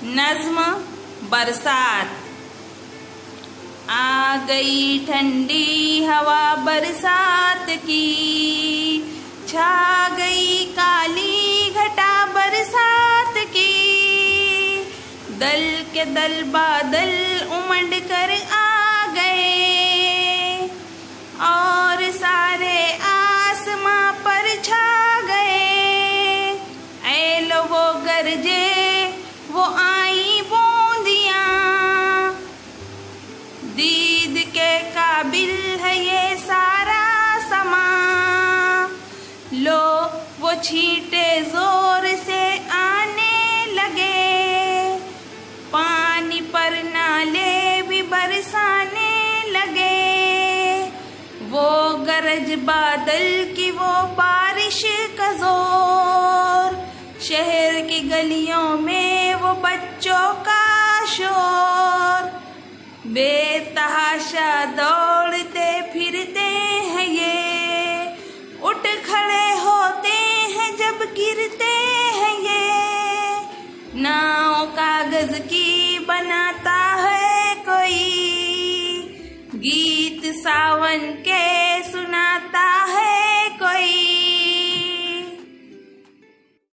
नज्म बरसात। आ गई ठंडी हवा बरसात की, छा गई काली घटा बरसात की। दल के दल बादल उमड़ कर आ गए और सारे आसमां पर छा गए। ऐ लो वो गरजे वो आई बूंदियां, दीद के काबिल है ये सारा समा। लो वो छींटे जोर से आने लगे, पानी पर नाले भी बरसाने लगे। वो गरज बादल की वो बारिश का जोर, शहर की गलियों में वो बच्चों का शोर। बेतहाशा दौड़ते फिरते हैं ये, उठ खड़े होते हैं जब गिरते हैं ये। नाव कागज की बनाता है कोई, गीत सावन के